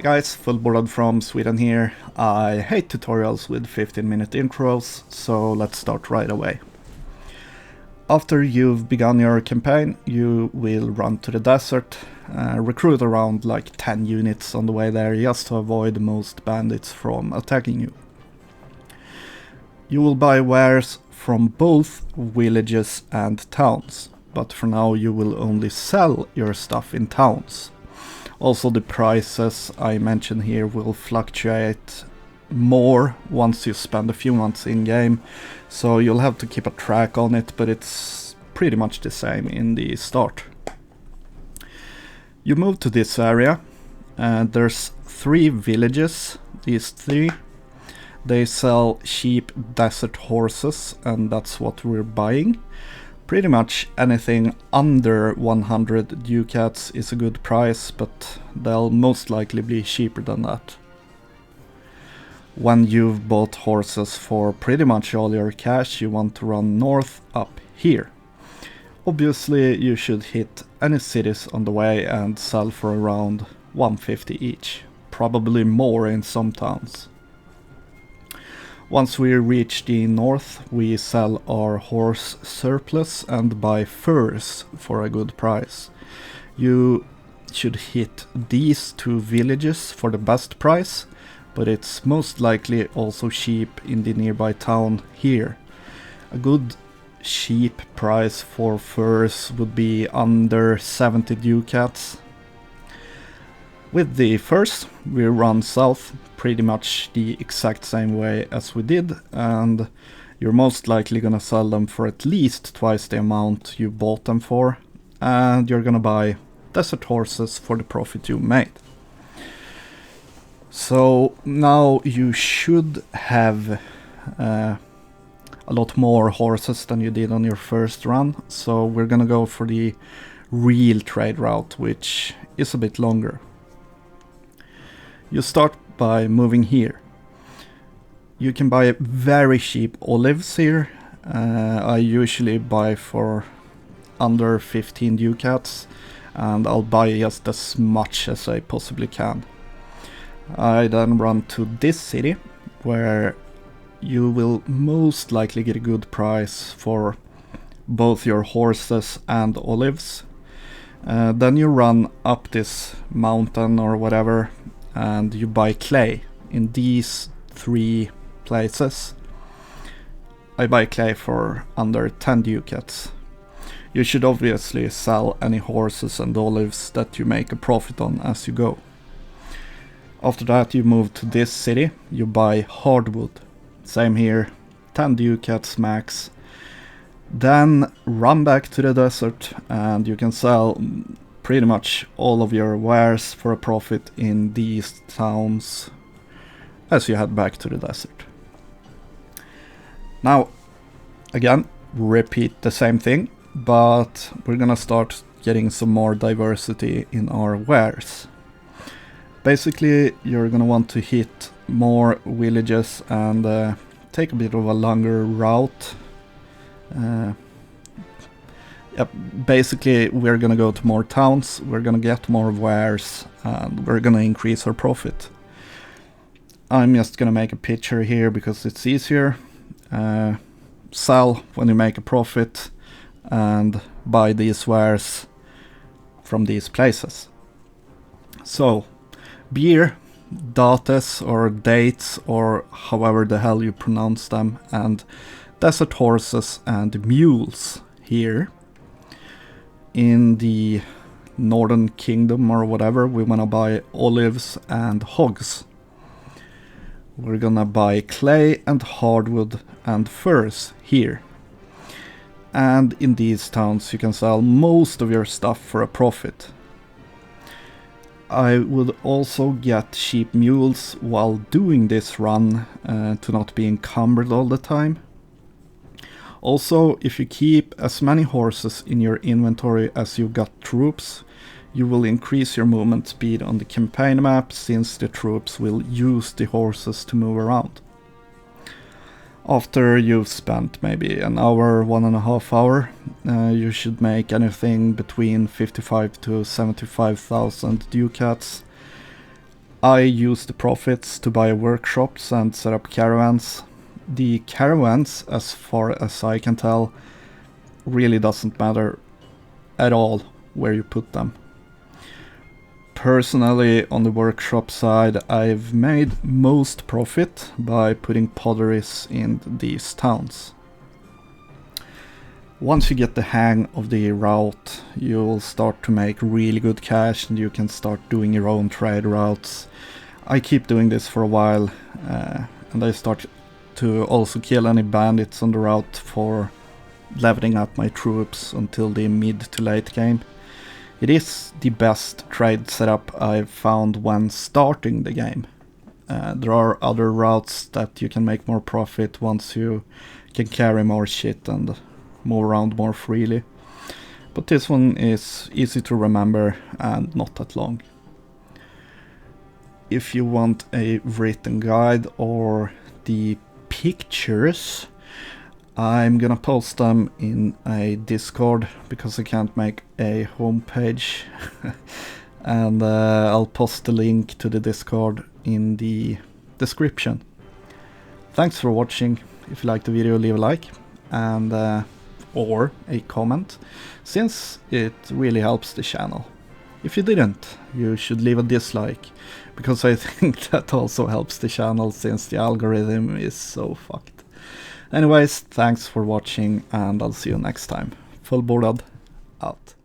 guys, Fullbordad from Sweden here. I hate tutorials with 15-minute intros, so let's start right away. After you've begun your campaign, you will run to the desert, recruit around like 10 units on the way there just to avoid most bandits from attacking you. You will buy wares from both villages and towns, but for now you will only sell your stuff in towns. Also, the prices I mentioned here will fluctuate more once you spend a few months in game, so you'll have to keep a track on it, but it's pretty much the same in the start. You move to this area, and there's 3 villages. These 3, they sell cheap desert horses, and that's what we're buying. Pretty much anything under 100 ducats is a good price, but they'll most likely be cheaper than that. When you've bought horses for pretty much all your cash, you want to run north up here. Obviously, you should hit any cities on the way and sell for around 150 each, probably more in some towns. Once we reach the north, we sell our horse surplus and buy furs for a good price. You should hit these 2 villages for the best price, but it's most likely also cheap in the nearby town here. A good cheap price for furs would be under 70 ducats. With the furs, we run south pretty much the exact same way as we did, and you're most likely gonna sell them for at least twice the amount you bought them for, and you're gonna buy desert horses for the profit you made. So now you should have a lot more horses than you did on your first run, so we're gonna go for the real trade route, which is a bit longer. You start by moving here. You can buy very cheap olives here. I usually buy for under 15 ducats, and I'll buy just as much as I possibly can. I then run to this city, where you will most likely get a good price for both your horses and olives. Then you run up this mountain or whatever, and you buy clay in these 3 places. I buy clay for under 10 ducats. You should obviously sell any horses and olives that you make a profit on as you go. After that you move to this city, you buy hardwood. Same here, 10 ducats max. Then run back to the desert and you can sell pretty much all of your wares for a profit in these towns as you head back to the desert. Now, again, repeat the same thing, but we're gonna start getting some more diversity in our wares. Basically, you're gonna want to hit more villages and take a bit of a longer route. Basically, we're gonna go to more towns, we're gonna get more wares, and we're gonna increase our profit. I'm just gonna make a picture here because it's easier. Sell when you make a profit, and buy these wares from these places. So, beer, dates or dates, or however the hell you pronounce them, and desert horses and mules here. In the Northern Kingdom or whatever, we wanna buy olives and hogs. We're gonna buy clay and hardwood and furs here. And in these towns you can sell most of your stuff for a profit. I would also get cheap mules while doing this run to not be encumbered all the time. Also, if you keep as many horses in your inventory as you've got troops, you will increase your movement speed on the campaign map, since the troops will use the horses to move around. After you've spent maybe an hour, 1.5 hours, you should make anything between 55 to 75,000 ducats. I use the profits to buy workshops and set up caravans. The caravans, as far as I can tell, really doesn't matter at all where you put them. Personally, on the workshop side, I've made most profit by putting potteries in these towns. Once you get the hang of the route, you'll start to make really good cash and you can start doing your own trade routes. I keep doing this for a while, and I start to also kill any bandits on the route for leveling up my troops until the mid to late game. It is the best trade setup I've found when starting the game. There are other routes that you can make more profit once you can carry more shit and move around more freely. But this one is easy to remember and not that long. If you want a written guide or the pictures, I'm gonna post them in a Discord because I can't make a homepage. And I'll post the link to the Discord in the description. Thanks for watching. If you liked the video, leave a like and or a comment, since it really helps the channel. If you didn't, you should leave a dislike, because I think that also helps the channel since the algorithm is so fucked. Anyways, thanks for watching and I'll see you next time. Fullbordad out.